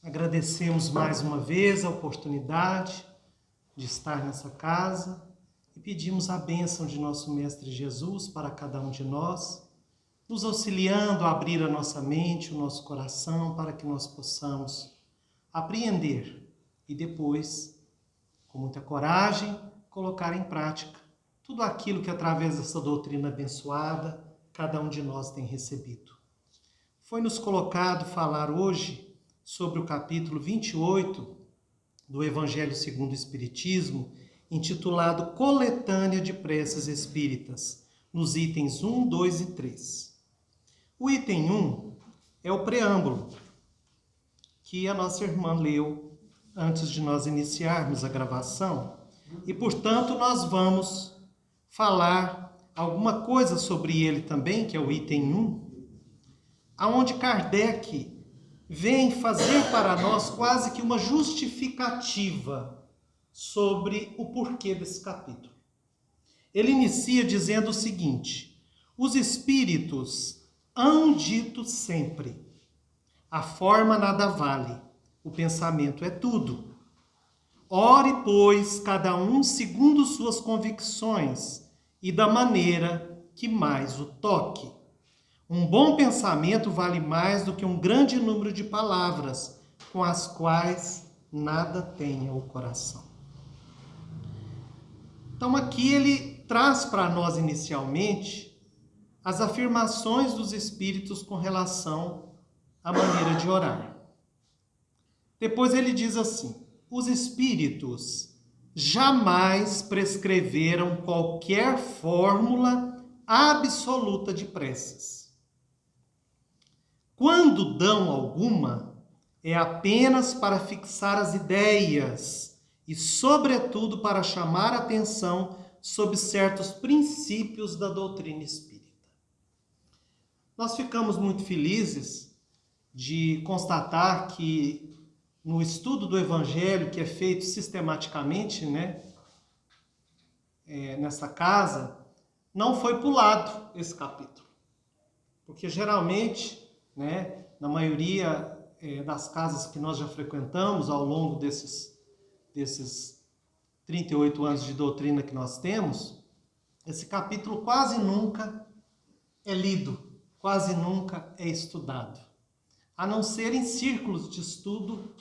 Agradecemos mais uma vez a oportunidade de estar nessa casa e pedimos a bênção de nosso Mestre Jesus para cada um de nós, nos auxiliando a abrir a nossa mente, o nosso coração, para que nós possamos apreender e depois, com muita coragem, colocar em prática tudo aquilo que através dessa doutrina abençoada cada um de nós tem recebido. Foi-nos colocado falar hoje sobre o capítulo 28 do Evangelho segundo o Espiritismo, intitulado Coletânea de Preces Espíritas, nos itens 1, 2 e 3. O item 1 é o preâmbulo, que a nossa irmã leu antes de nós iniciarmos a gravação, e, portanto, nós vamos falar alguma coisa sobre ele também, que é o item 1, aonde Kardec vem fazer para nós quase que uma justificativa sobre o porquê desse capítulo. Ele inicia dizendo o seguinte: os espíritos hão dito sempre, a forma nada vale, o pensamento é tudo. Ore, pois, cada um segundo suas convicções e da maneira que mais o toque. Um bom pensamento vale mais do que um grande número de palavras, com as quais nada tenha o coração. Então aqui ele traz para nós inicialmente as afirmações dos espíritos com relação à maneira de orar. Depois ele diz assim: os espíritos jamais prescreveram qualquer fórmula absoluta de preces. Quando dão alguma, é apenas para fixar as ideias e, sobretudo, para chamar a atenção sobre certos princípios da doutrina espírita. Nós ficamos muito felizes de constatar que no estudo do Evangelho, que é feito sistematicamente, nessa casa, não foi pulado esse capítulo. Porque geralmente, na maioria das casas que nós já frequentamos ao longo desses 38 anos de doutrina que nós temos, esse capítulo quase nunca é lido, quase nunca é estudado, a não ser em círculos de estudo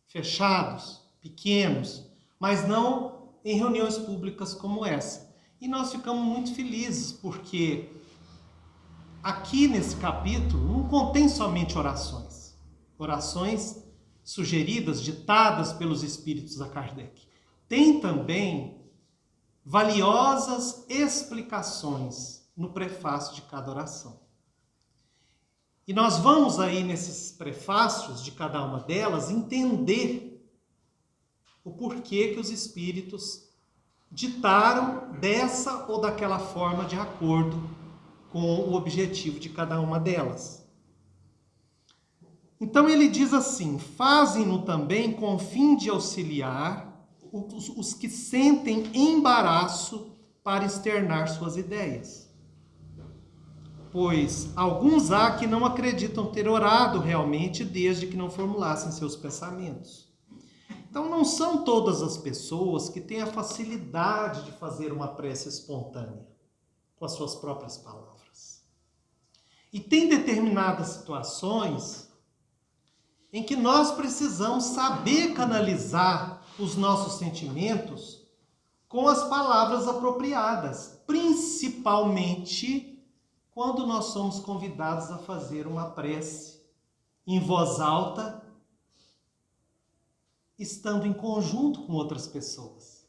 fechados, pequenos, mas não em reuniões públicas como essa. E nós ficamos muito felizes porque aqui nesse capítulo não contém somente orações sugeridas, ditadas pelos espíritos a Kardec. Tem também valiosas explicações no prefácio de cada oração. E nós vamos aí nesses prefácios de cada uma delas entender o porquê que os espíritos ditaram dessa ou daquela forma de acordo com o objetivo de cada uma delas. Então ele diz assim: fazem-no também com o fim de auxiliar os que sentem embaraço para externar suas ideias. Pois alguns há que não acreditam ter orado realmente desde que não formulassem seus pensamentos. Então não são todas as pessoas que têm a facilidade de fazer uma prece espontânea com as suas próprias palavras. E tem determinadas situações em que nós precisamos saber canalizar os nossos sentimentos com as palavras apropriadas, principalmente quando nós somos convidados a fazer uma prece em voz alta, estando em conjunto com outras pessoas.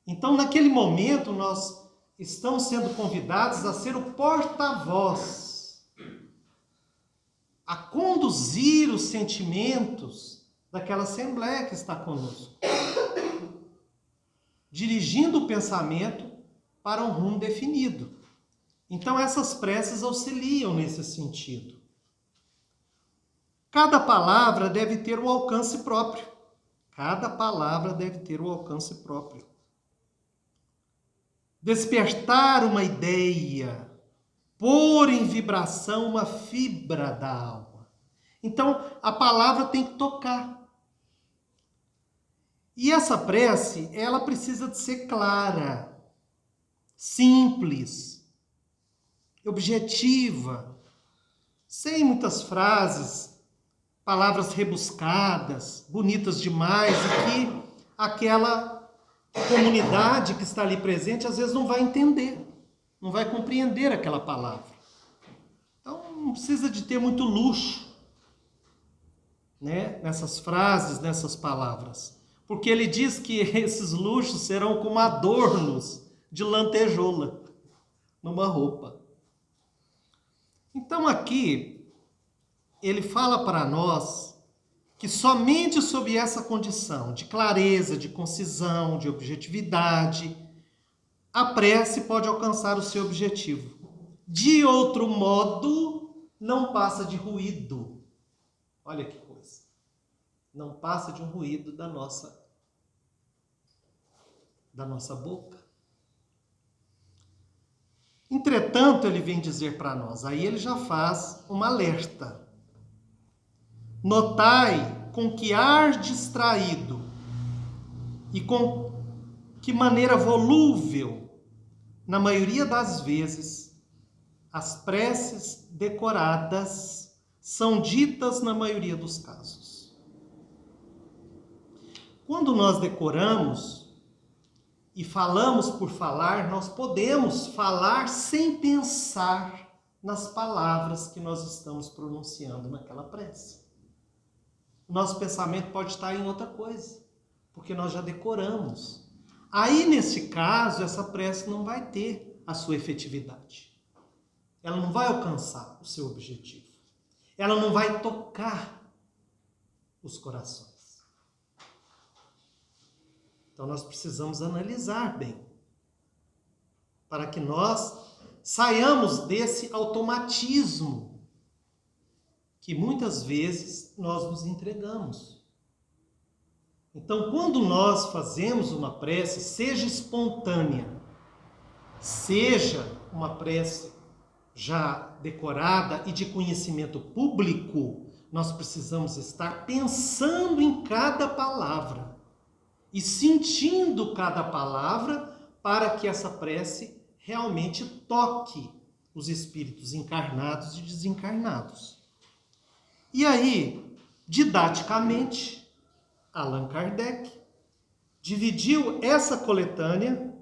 Então, naquele momento, nós estamos sendo convidados a ser o porta-voz, a conduzir os sentimentos daquela assembleia que está conosco, dirigindo o pensamento para um rumo definido. Então essas preces auxiliam nesse sentido. Cada palavra deve ter um alcance próprio. Cada palavra deve ter um alcance próprio. Despertar uma ideia, pôr em vibração uma fibra da alma. Então, a palavra tem que tocar. E essa prece, ela precisa de ser clara, simples, objetiva, sem muitas frases, palavras rebuscadas, bonitas demais, e que aquela comunidade que está ali presente às vezes não vai entender, não vai compreender aquela palavra. Então não precisa de ter muito luxo, né, nessas frases, nessas palavras. Porque ele diz que esses luxos serão como adornos de lantejoula numa roupa. Então aqui, ele fala para nós que somente sob essa condição de clareza, de concisão, de objetividade, a prece pode alcançar o seu objetivo. De outro modo, não passa de ruído. Olha que coisa. Não passa de um ruído da nossa boca. Entretanto, ele vem dizer para nós, aí ele já faz um alerta. Notai com que ar distraído e com que maneira volúvel, na maioria das vezes, as preces decoradas são ditas na maioria dos casos. Quando nós decoramos e falamos por falar, nós podemos falar sem pensar nas palavras que nós estamos pronunciando naquela prece. Nosso pensamento pode estar em outra coisa, porque nós já decoramos. Aí, nesse caso, essa prece não vai ter a sua efetividade. Ela não vai alcançar o seu objetivo. Ela não vai tocar os corações. Então, nós precisamos analisar bem, para que nós saiamos desse automatismo que muitas vezes nós nos entregamos. Então, quando nós fazemos uma prece, seja espontânea, seja uma prece já decorada e de conhecimento público, nós precisamos estar pensando em cada palavra e sentindo cada palavra para que essa prece realmente toque os espíritos encarnados e desencarnados. E aí, didaticamente, Allan Kardec dividiu essa coletânea,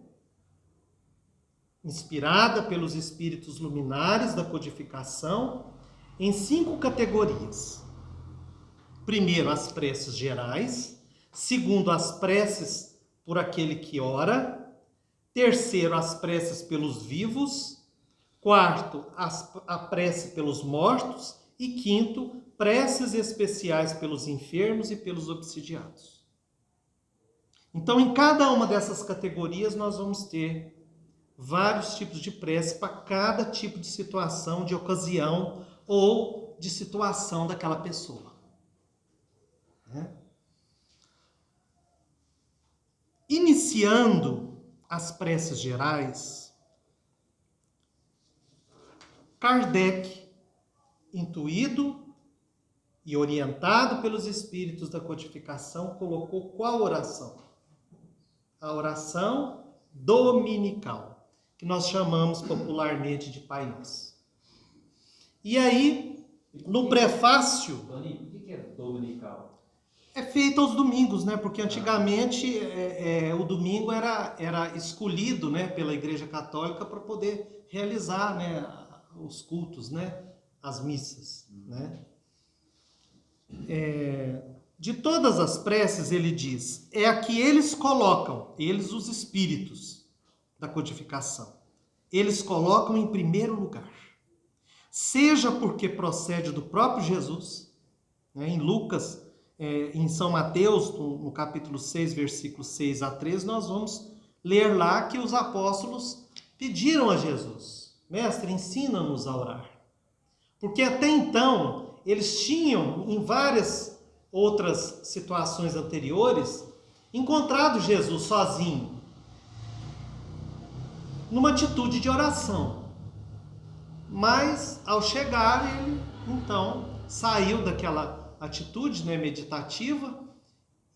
inspirada pelos espíritos luminares da codificação, em 5 categorias. Primeiro, as preces gerais. Segundo, as preces por aquele que ora. Terceiro, as preces pelos vivos. Quarto, a prece pelos mortos. E quinto, preces especiais pelos enfermos e pelos obsidiados. Então, em cada uma dessas categorias, nós vamos ter vários tipos de prece para cada tipo de situação, de ocasião ou de situação daquela pessoa. Iniciando as preces gerais, Kardec, intuído e orientado pelos espíritos da codificação, colocou qual oração? A oração dominical, que nós chamamos popularmente de Pai Nosso. E aí, no prefácio... Tony, o que é dominical? É feito aos domingos, né? Porque antigamente o domingo era escolhido, né, pela Igreja Católica para poder realizar, né, os cultos, né, as missas, né? De todas as preces, ele diz, é a que eles colocam, eles os espíritos da codificação, eles colocam em primeiro lugar. Seja porque procede do próprio Jesus, né, em Lucas, em São Mateus, no capítulo 6, versículos 6 a 13, nós vamos ler lá que os apóstolos pediram a Jesus, mestre, ensina-nos a orar. Porque até então, eles tinham, em várias outras situações anteriores, encontrado Jesus sozinho, numa atitude de oração. Mas, ao chegar, ele, então, saiu daquela atitude, né, meditativa,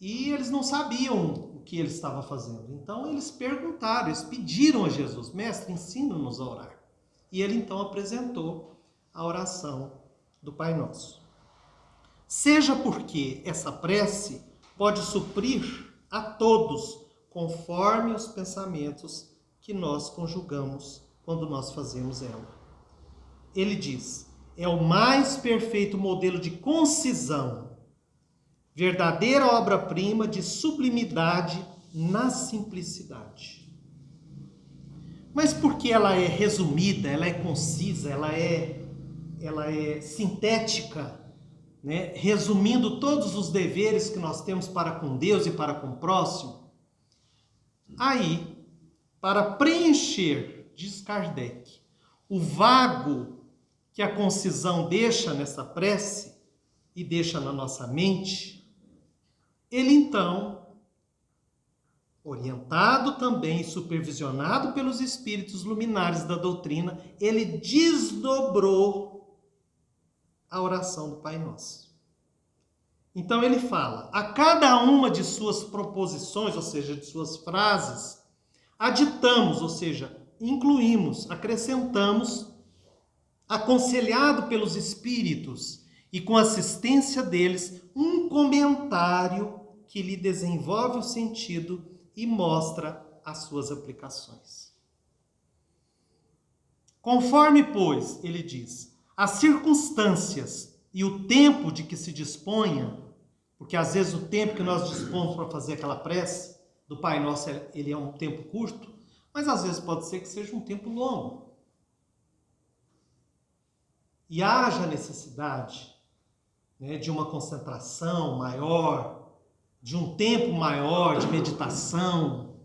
e eles não sabiam o que ele estava fazendo. Então eles perguntaram, eles pediram a Jesus: mestre, ensina-nos a orar. E ele então apresentou a oração do Pai Nosso. Seja porque essa prece pode suprir a todos, conforme os pensamentos que nós conjugamos quando nós fazemos ela. Ele diz: é o mais perfeito modelo de concisão, verdadeira obra-prima de sublimidade na simplicidade. Mas porque ela é resumida, ela é concisa, ela é sintética, né? Resumindo todos os deveres que nós temos para com Deus e para com o próximo, aí, para preencher, diz Kardec, o vago que a concisão deixa nessa prece e deixa na nossa mente, ele então, orientado também e supervisionado pelos espíritos luminares da doutrina, ele desdobrou a oração do Pai Nosso. Então ele fala: a cada uma de suas proposições, ou seja, de suas frases, aditamos, ou seja, incluímos, acrescentamos, aconselhado pelos espíritos e com assistência deles, um comentário que lhe desenvolve o sentido e mostra as suas aplicações. Conforme, pois, ele diz, as circunstâncias e o tempo de que se disponha, porque às vezes o tempo que nós dispomos para fazer aquela prece do Pai Nosso, ele é um tempo curto, mas às vezes pode ser que seja um tempo longo. E haja necessidade, né, de uma concentração maior, de um tempo maior de meditação.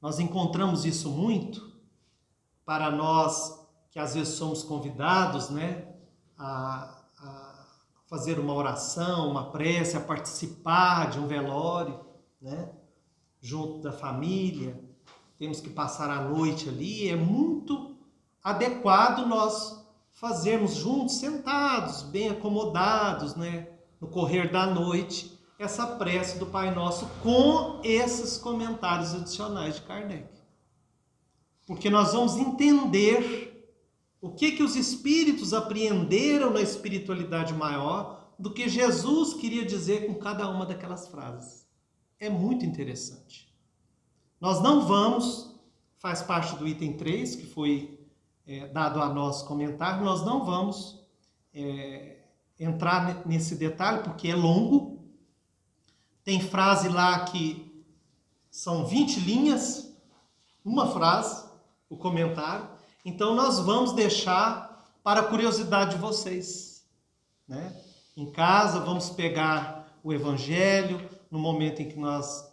Nós encontramos isso muito para nós que às vezes somos convidados, né, a fazer uma oração, uma prece, a participar de um velório, né, junto da família. Temos que passar a noite ali. É muito adequado nós fazermos juntos, sentados, bem acomodados, né, no correr da noite, essa prece do Pai Nosso com esses comentários adicionais de Kardec. Porque nós vamos entender o que os espíritos apreenderam na espiritualidade maior do que Jesus queria dizer com cada uma daquelas frases. É muito interessante. Nós não vamos, faz parte do item 3, que foi dado a nosso comentário, nós não vamos entrar nesse detalhe, porque é longo. Tem frase lá que são 20 linhas, uma frase, o comentário. Então nós vamos deixar para a curiosidade de vocês, né? Em casa, vamos pegar o Evangelho, no momento em que nós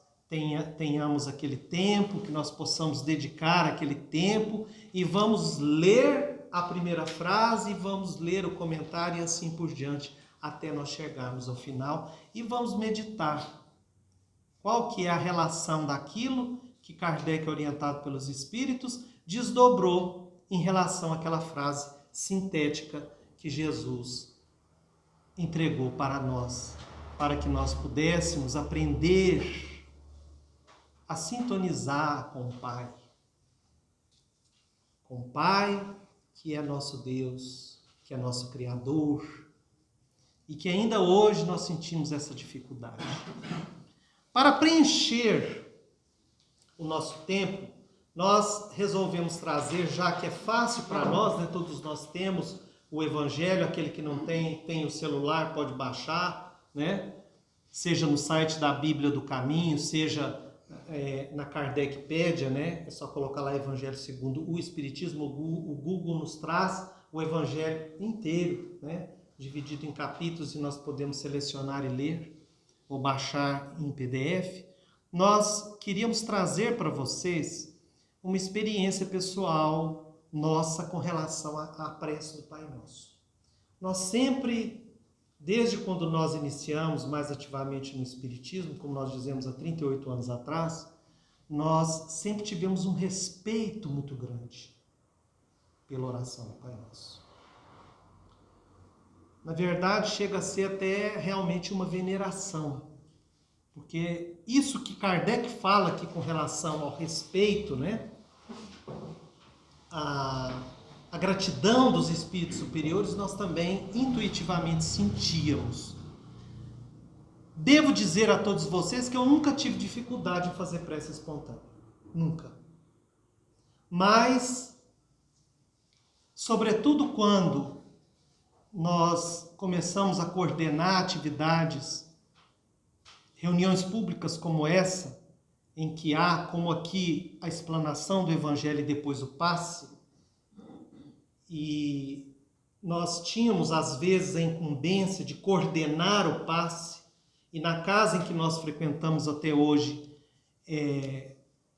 tenhamos aquele tempo, que nós possamos dedicar aquele tempo, e vamos ler a primeira frase, vamos ler o comentário e assim por diante, até nós chegarmos ao final, e vamos meditar qual que é a relação daquilo que Kardec, orientado pelos espíritos, desdobrou em relação àquela frase sintética que Jesus entregou para nós, para que nós pudéssemos aprender a sintonizar com o Pai. Com o Pai, que é nosso Deus, que é nosso Criador, e que ainda hoje nós sentimos essa dificuldade. Para preencher o nosso tempo, nós resolvemos trazer, já que é fácil para nós, né? Todos nós temos o Evangelho, aquele que não tem o celular pode baixar, né? Seja no site da Bíblia do Caminho, seja na Kardecpédia, né? É só colocar lá Evangelho segundo o Espiritismo, o Google nos traz o Evangelho inteiro, né? Dividido em capítulos, e nós podemos selecionar e ler, ou baixar em PDF. Nós queríamos trazer para vocês uma experiência pessoal nossa com relação à prece do Pai Nosso. Nós sempre, desde quando nós iniciamos mais ativamente no Espiritismo, como nós dizemos há 38 anos atrás, nós sempre tivemos um respeito muito grande pela oração do Pai Nosso. Na verdade, chega a ser até realmente uma veneração. Porque isso que Kardec fala aqui com relação ao respeito, né? A gratidão dos espíritos superiores, nós também intuitivamente sentíamos. Devo dizer a todos vocês que eu nunca tive dificuldade em fazer prece espontânea. Nunca. Mas, sobretudo quando nós começamos a coordenar atividades, reuniões públicas como essa, em que há, como aqui, a explanação do Evangelho e depois o passe, e nós tínhamos, às vezes, a incumbência de coordenar o passe, e na casa em que nós frequentamos até hoje,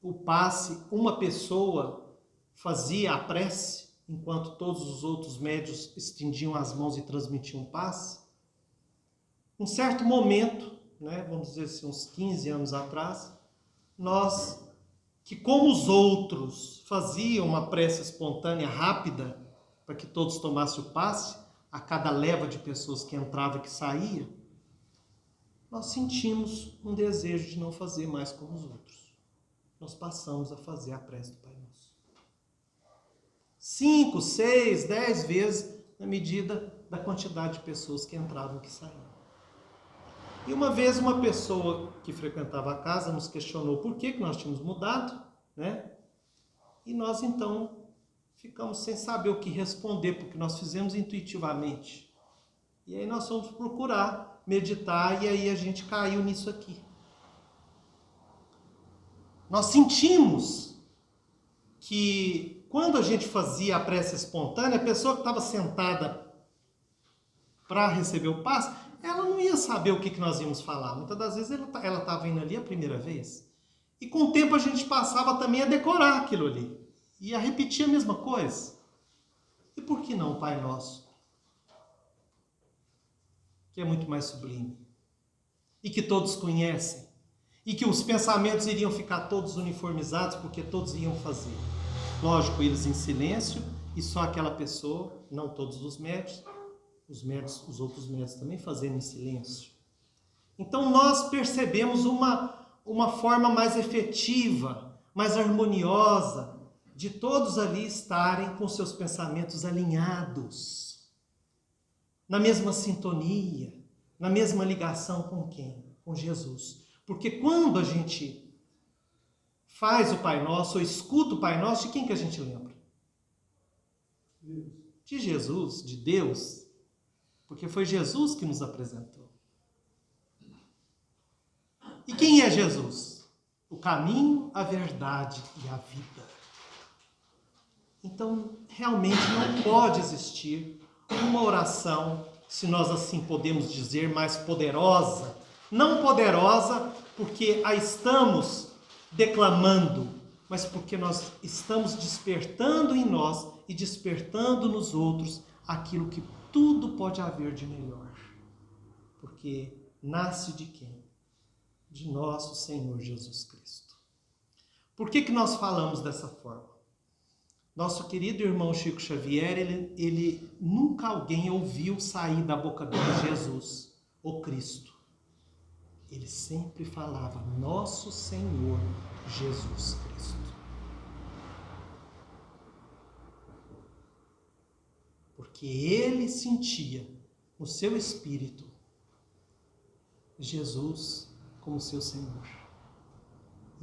o passe, uma pessoa fazia a prece, enquanto todos os outros médios estendiam as mãos e transmitiam o passe. Um certo momento, né, vamos dizer assim, uns 15 anos atrás, nós, que como os outros faziam uma prece espontânea rápida, para que todos tomassem o passe, a cada leva de pessoas que entrava e que saía, nós sentimos um desejo de não fazer mais como os outros. Nós passamos a fazer a prece do Pai Nosso. 5, 6, 10 vezes, na medida da quantidade de pessoas que entravam e que saíam. E uma vez uma pessoa que frequentava a casa nos questionou por que nós tínhamos mudado, né? E nós então ficamos sem saber o que responder, porque nós fizemos intuitivamente. E aí nós fomos procurar, meditar, e aí a gente caiu nisso aqui. Nós sentimos que quando a gente fazia a prece espontânea, a pessoa que estava sentada para receber o passe, ela não ia saber o que nós íamos falar. Muitas das vezes ela estava indo ali a primeira vez. E com o tempo a gente passava também a decorar aquilo ali. E a repetir a mesma coisa. E por que não o Pai Nosso? Que é muito mais sublime. E que todos conhecem. E que os pensamentos iriam ficar todos uniformizados, porque todos iam fazer. Lógico, eles em silêncio, e só aquela pessoa, não todos os médios, os outros médios também fazendo em silêncio. Então nós percebemos uma forma mais efetiva, mais harmoniosa, de todos ali estarem com seus pensamentos alinhados, na mesma sintonia, na mesma ligação com quem? Com Jesus. Porque quando a gente faz o Pai Nosso, ou escuta o Pai Nosso, de quem que a gente lembra? De Jesus, de Deus. Porque foi Jesus que nos apresentou. E quem é Jesus? O caminho, a verdade e a vida. Então, realmente não pode existir uma oração, se nós assim podemos dizer, mais poderosa. Não poderosa porque a estamos declamando, mas porque nós estamos despertando em nós e despertando nos outros aquilo que tudo pode haver de melhor. Porque nasce de quem? De nosso Senhor Jesus Cristo. Por que nós falamos dessa forma? Nosso querido irmão Chico Xavier, ele nunca alguém ouviu sair da boca dele Jesus, ou Cristo. Ele sempre falava nosso Senhor Jesus Cristo. Porque ele sentia no seu espírito Jesus como seu Senhor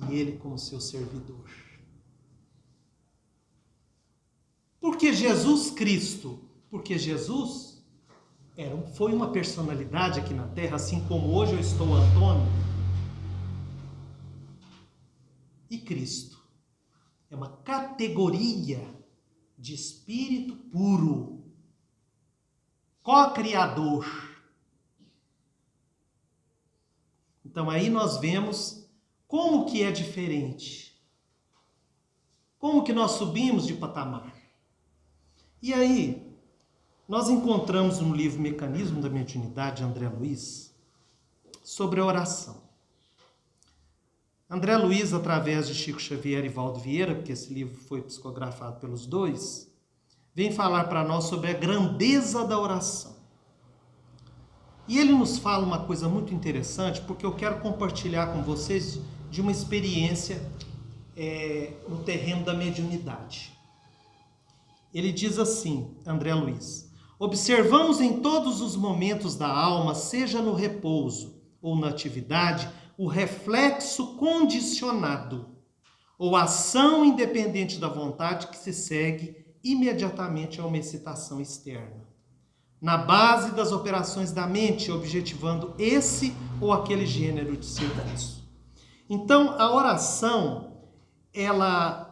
e ele como seu servidor. Por que Jesus Cristo? Porque Jesus foi uma personalidade aqui na Terra, assim como hoje eu estou Antônio. E Cristo é uma categoria de espírito puro, co-criador. Então aí nós vemos como que é diferente. Como que nós subimos de patamar. E aí, nós encontramos no livro Mecanismo da Mediunidade, de André Luiz, sobre a oração. André Luiz, através de Chico Xavier e Valdo Vieira, porque esse livro foi psicografado pelos dois, vem falar para nós sobre a grandeza da oração. E ele nos fala uma coisa muito interessante, porque eu quero compartilhar com vocês de uma experiência no terreno da mediunidade. Ele diz assim, André Luiz: observamos em todos os momentos da alma, seja no repouso ou na atividade, o reflexo condicionado, ou ação independente da vontade que se segue imediatamente a uma excitação externa, na base das operações da mente, objetivando esse ou aquele gênero de serviço. Então, a oração,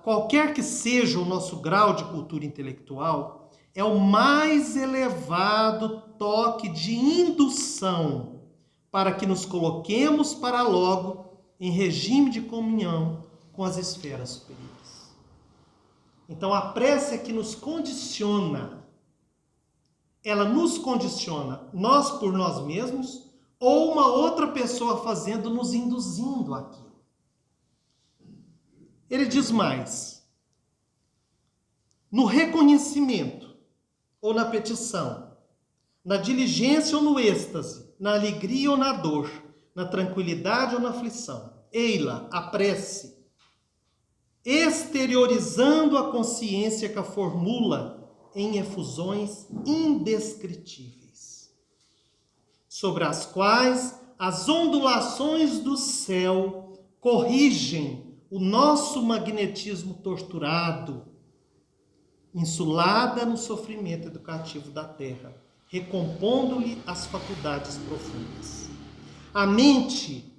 qualquer que seja o nosso grau de cultura intelectual, é o mais elevado toque de indução para que nos coloquemos para logo em regime de comunhão com as esferas superiores. Então, a prece é que nos condiciona. Ela nos condiciona, nós por nós mesmos, ou uma outra pessoa fazendo, nos induzindo àquilo. Ele diz mais: no reconhecimento ou na petição, na diligência ou no êxtase, na alegria ou na dor, na tranquilidade ou na aflição, ei-la, a prece, exteriorizando a consciência que a formula em efusões indescritíveis, sobre as quais as ondulações do céu corrigem o nosso magnetismo torturado, insulada no sofrimento educativo da terra, recompondo-lhe as faculdades profundas. A mente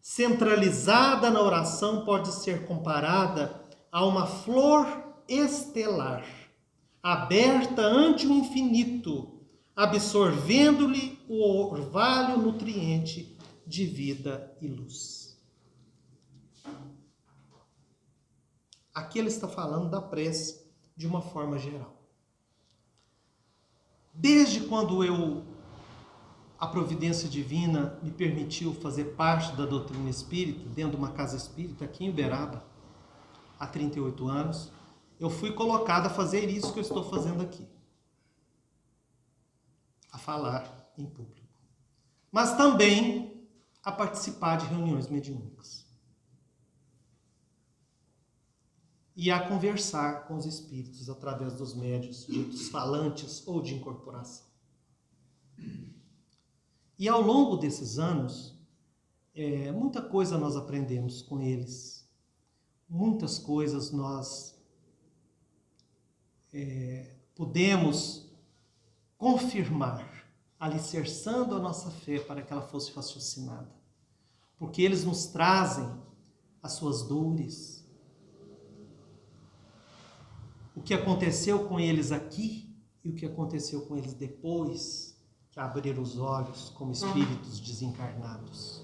centralizada na oração pode ser comparada a uma flor estelar, aberta ante o infinito, absorvendo-lhe o orvalho nutriente de vida e luz. Aqui ele está falando da prece de uma forma geral. Desde quando a providência divina me permitiu fazer parte da doutrina espírita, dentro de uma casa espírita aqui em Uberaba, há 38 anos, eu fui colocado a fazer isso que eu estou fazendo aqui. A falar em público. Mas também a participar de reuniões mediúnicas. E a conversar com os espíritos através dos médiuns, ditos falantes ou de incorporação. E ao longo desses anos, muita coisa nós aprendemos com eles. Muitas coisas nós pudemos confirmar, alicerçando a nossa fé para que ela fosse raciocinada. Porque eles nos trazem as suas dores. O que aconteceu com eles aqui e o que aconteceu com eles depois que abriram os olhos como espíritos desencarnados.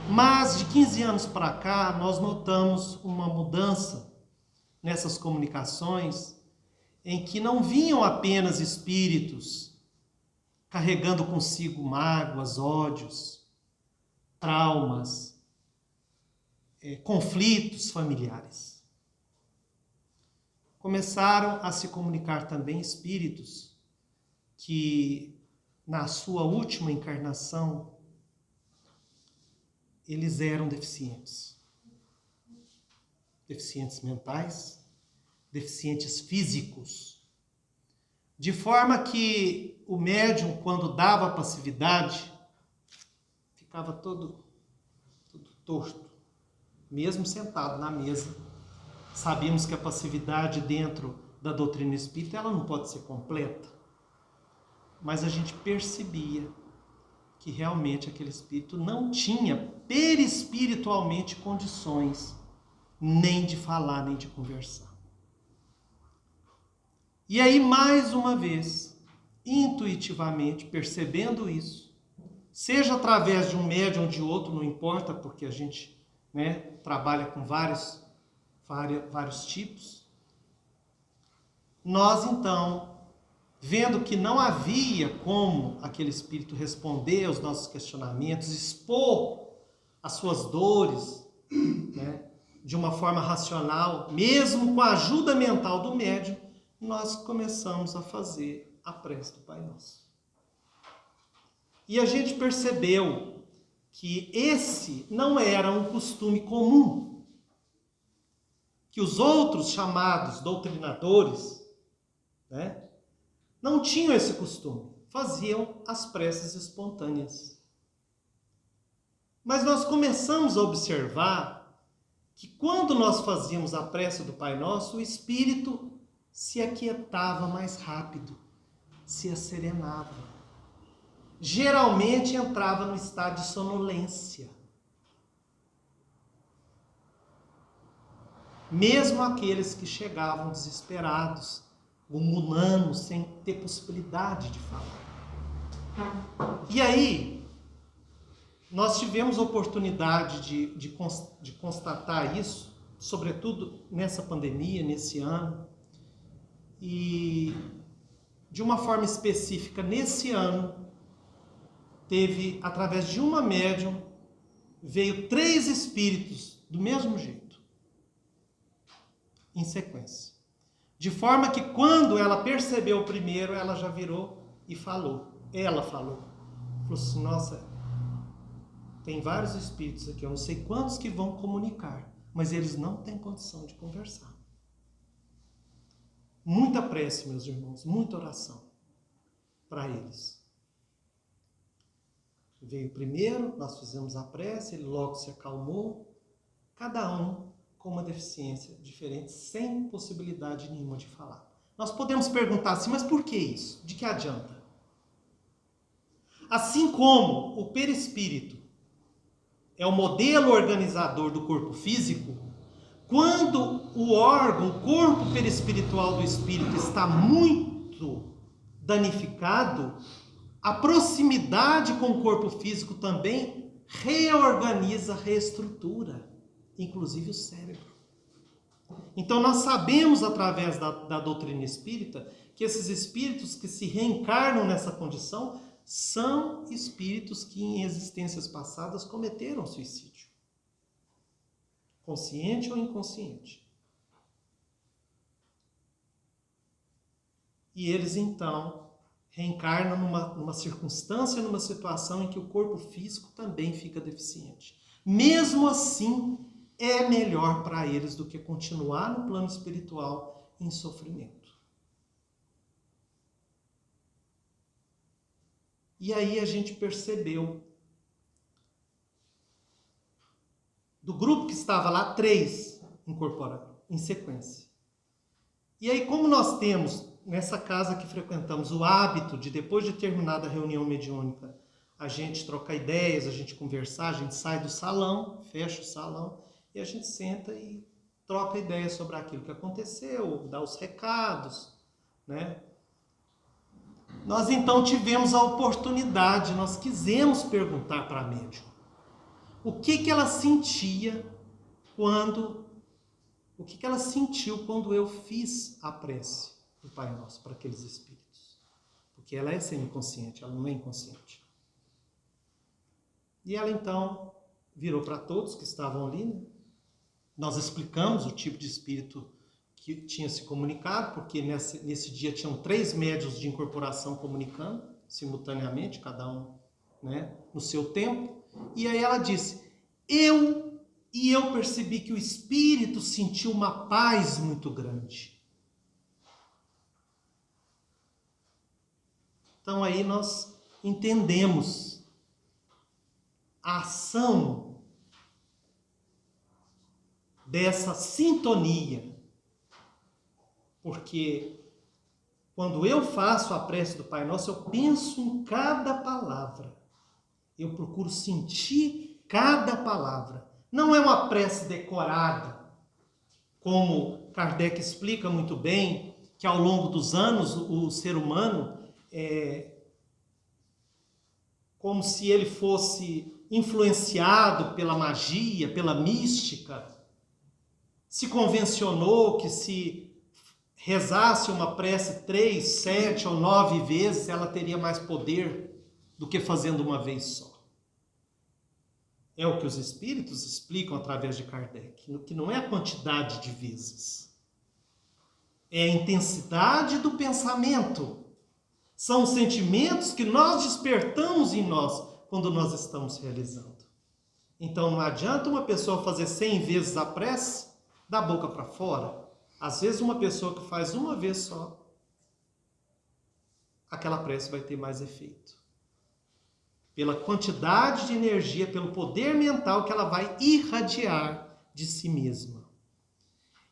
Mas de 15 anos para cá, nós notamos uma mudança nessas comunicações, em que não vinham apenas espíritos carregando consigo mágoas, ódios, traumas, conflitos familiares. Começaram a se comunicar também espíritos que, na sua última encarnação, eles eram deficientes. Deficientes mentais, deficientes físicos. De forma que o médium, quando dava passividade, ficava todo torto, mesmo sentado na mesa. Sabíamos que a passividade dentro da doutrina espírita, ela não pode ser completa, mas a gente percebia que realmente aquele espírito não tinha perispiritualmente condições nem de falar, nem de conversar. E aí, mais uma vez, intuitivamente, percebendo isso, seja através de um médium ou de outro, não importa, porque a gente trabalha com vários tipos, nós então, vendo que não havia como aquele espírito responder aos nossos questionamentos, expor as suas dores, de uma forma racional, mesmo com a ajuda mental do médium, nós começamos a fazer a prece do Pai Nosso. E a gente percebeu que esse não era um costume comum, que os outros chamados doutrinadores, né, não tinham esse costume, faziam as preces espontâneas. Mas nós começamos a observar que quando nós fazíamos a prece do Pai Nosso, o Espírito se aquietava mais rápido, se asserenava. Geralmente entrava no estado de sonolência. Mesmo aqueles que chegavam desesperados, gumulando, sem ter possibilidade de falar. E aí, nós tivemos oportunidade de constatar isso, sobretudo nessa pandemia, nesse ano. E, de uma forma específica, nesse ano, teve, através de uma médium, veio 3 espíritos do mesmo jeito, em sequência. De forma que quando ela percebeu o primeiro, ela já virou e falou. Ela falou. Falou assim, nossa, tem vários espíritos aqui, eu não sei quantos que vão comunicar, mas eles não têm condição de conversar. Muita prece, meus irmãos, muita oração para eles. Veio primeiro, nós fizemos a prece, ele logo se acalmou, cada um com uma deficiência diferente, sem possibilidade nenhuma de falar. Nós podemos perguntar assim, mas por que isso? De que adianta? Assim como o perispírito é o modelo organizador do corpo físico, quando o órgão, o corpo perispiritual do espírito está muito danificado, a proximidade com o corpo físico também reorganiza, reestrutura, inclusive o cérebro. Então nós sabemos através da doutrina espírita que esses espíritos que se reencarnam nessa condição são espíritos que em existências passadas cometeram suicídio. Consciente ou inconsciente. E eles então reencarnam numa circunstância, numa situação em que o corpo físico também fica deficiente. Mesmo assim, é melhor para eles do que continuar no plano espiritual em sofrimento. E aí a gente percebeu, do grupo que estava lá, 3 incorporaram em sequência. E aí, como nós temos nessa casa que frequentamos o hábito de, depois de terminada a reunião mediúnica, a gente trocar ideias, a gente conversar, a gente sai do salão, fecha o salão e a gente senta e troca ideias sobre aquilo que aconteceu, dá os recados, né? Nós então tivemos a oportunidade, nós quisemos perguntar para a médium o que ela sentia o que ela sentiu quando eu fiz a prece do Pai Nosso para aqueles espíritos. Porque ela é semiconsciente, ela não é inconsciente. E ela então virou para todos que estavam ali, né? Nós explicamos o tipo de espírito que tinha se comunicado, porque nesse dia tinham 3 médiuns de incorporação comunicando simultaneamente, cada um, né, no seu tempo. E aí ela disse, eu percebi que o espírito sentiu uma paz muito grande. Então aí nós entendemos a ação dessa sintonia. Porque quando eu faço a prece do Pai Nosso, eu penso em cada palavra. Eu procuro sentir cada palavra. Não é uma prece decorada, como Kardec explica muito bem, que ao longo dos anos o ser humano como se ele fosse influenciado pela magia, pela mística, se convencionou que se rezasse uma prece 3, 7 ou 9 vezes, ela teria mais poder do que fazendo uma vez só. É o que os espíritos explicam através de Kardec, que não é a quantidade de vezes, é a intensidade do pensamento. São sentimentos que nós despertamos em nós quando nós estamos realizando. Então não adianta uma pessoa fazer 100 vezes a prece da boca para fora. Às vezes uma pessoa que faz uma vez só, aquela prece vai ter mais efeito. Pela quantidade de energia, pelo poder mental que ela vai irradiar de si mesma.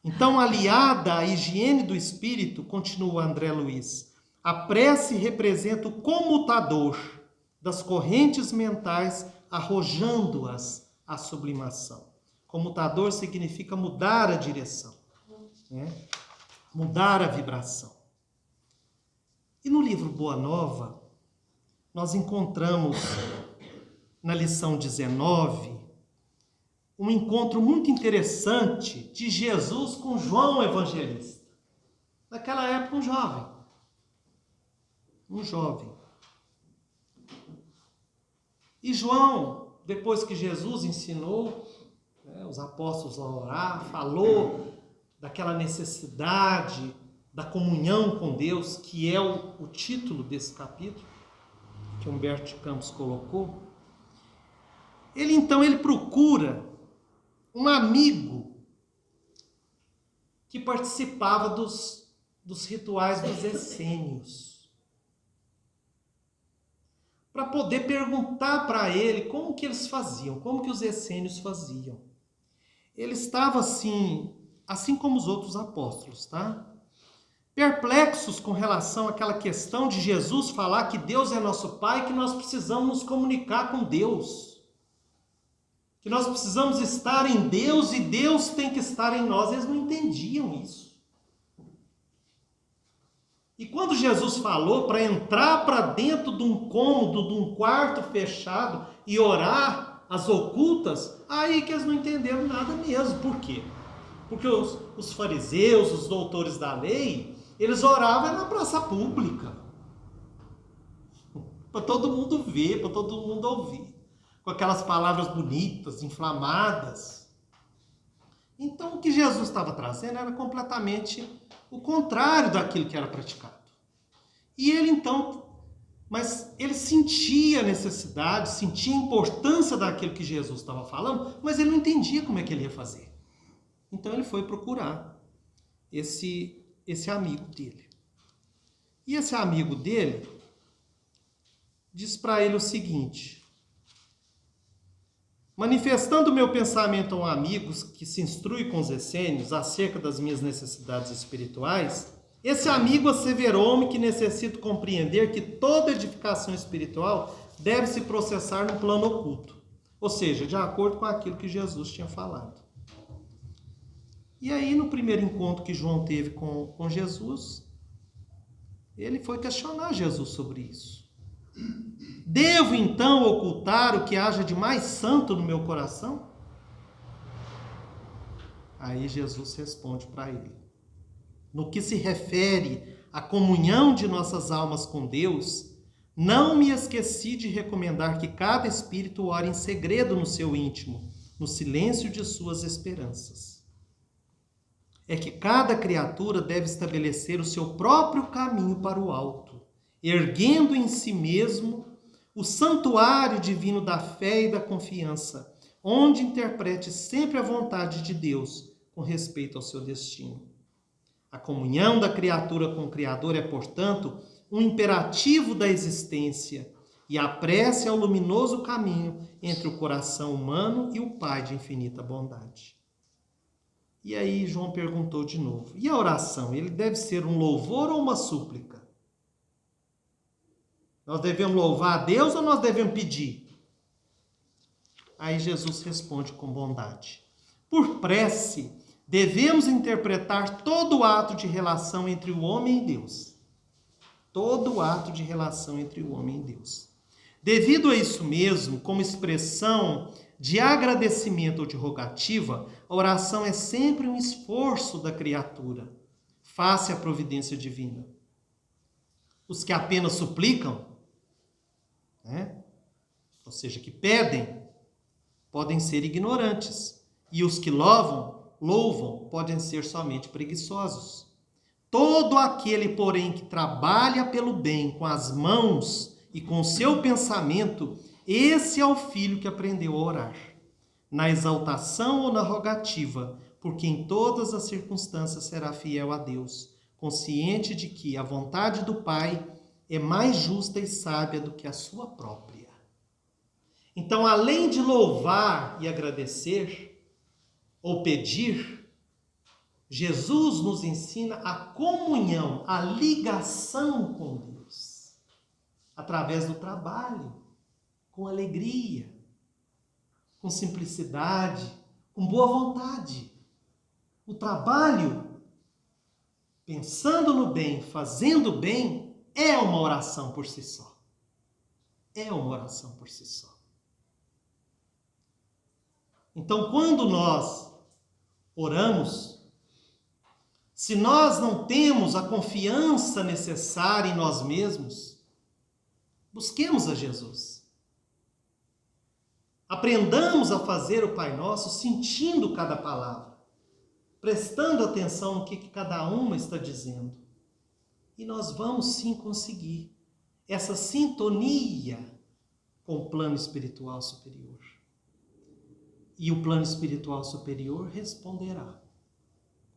Então, aliada à higiene do espírito, continua André Luiz, a prece representa o comutador das correntes mentais, arrojando-as à sublimação. Comutador significa mudar a direção, né? Mudar a vibração. E no livro Boa Nova, nós encontramos, na lição 19, um encontro muito interessante de Jesus com João Evangelista. Naquela época, um jovem. E João, depois que Jesus ensinou, os apóstolos a orar, falou daquela necessidade da comunhão com Deus, que é o título desse capítulo, que Humberto de Campos colocou. Ele procura um amigo que participava dos rituais dos essênios, para poder perguntar para ele como que eles faziam, como que os essênios faziam. Ele estava assim como os outros apóstolos, tá? Perplexos com relação àquela questão de Jesus falar que Deus é nosso Pai, que nós precisamos nos comunicar com Deus, que nós precisamos estar em Deus e Deus tem que estar em nós. Eles não entendiam isso. E quando Jesus falou para entrar para dentro de um cômodo, de um quarto fechado e orar as ocultas, aí que eles não entenderam nada mesmo. Por quê? Porque os fariseus, os doutores da lei, eles oravam na praça pública, para todo mundo ver, para todo mundo ouvir, com aquelas palavras bonitas, inflamadas. Então o que Jesus estava trazendo era completamente o contrário daquilo que era praticado. E ele mas ele sentia a necessidade, sentia a importância daquilo que Jesus estava falando, mas ele não entendia como é que ele ia fazer. Então ele foi procurar esse amigo dele. E esse amigo dele diz para ele o seguinte: manifestando o meu pensamento a um amigo que se instrui com os essênios acerca das minhas necessidades espirituais, esse amigo asseverou-me que necessito compreender que toda edificação espiritual deve se processar no plano oculto, ou seja, de acordo com aquilo que Jesus tinha falado. E aí, no primeiro encontro que João teve com Jesus, ele foi questionar Jesus sobre isso. Devo então ocultar o que haja de mais santo no meu coração? Aí Jesus responde para ele: no que se refere à comunhão de nossas almas com Deus, não me esqueci de recomendar que cada espírito ore em segredo no seu íntimo, no silêncio de suas esperanças. É que cada criatura deve estabelecer o seu próprio caminho para o alto, erguendo em si mesmo o santuário divino da fé e da confiança, onde interprete sempre a vontade de Deus com respeito ao seu destino. A comunhão da criatura com o Criador é, portanto, um imperativo da existência, e a prece é o luminoso caminho entre o coração humano e o Pai de infinita bondade. E aí João perguntou de novo: e a oração? Ele deve ser um louvor ou uma súplica? Nós devemos louvar a Deus ou nós devemos pedir? Aí Jesus responde com bondade: por prece, devemos interpretar todo ato de relação entre o homem e Deus. Todo ato de relação entre o homem e Deus. Devido a isso mesmo, como expressão de agradecimento ou de rogativa, a oração é sempre um esforço da criatura, face à providência divina. Os que apenas suplicam, ou seja, que pedem, podem ser ignorantes. E os que louvam, podem ser somente preguiçosos. Todo aquele, porém, que trabalha pelo bem com as mãos e com o seu pensamento, esse é o filho que aprendeu a orar, na exaltação ou na rogativa, porque em todas as circunstâncias será fiel a Deus, consciente de que a vontade do Pai é mais justa e sábia do que a sua própria. Então, além de louvar e agradecer, ou pedir, Jesus nos ensina a comunhão, a ligação com Deus, através do trabalho, com alegria, com simplicidade, com boa vontade. O trabalho, pensando no bem, fazendo bem, é uma oração por si só. É uma oração por si só. Então, quando nós oramos, se nós não temos a confiança necessária em nós mesmos, busquemos a Jesus. Aprendamos a fazer o Pai Nosso sentindo cada palavra, prestando atenção no que cada uma está dizendo. E nós vamos sim conseguir essa sintonia com o plano espiritual superior. E o plano espiritual superior responderá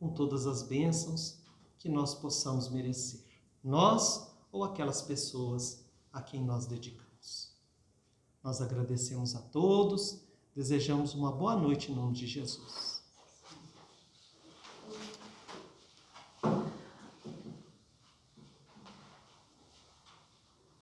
com todas as bênçãos que nós possamos merecer. Nós ou aquelas pessoas a quem nós dedicamos. Nós agradecemos a todos, desejamos uma boa noite em nome de Jesus.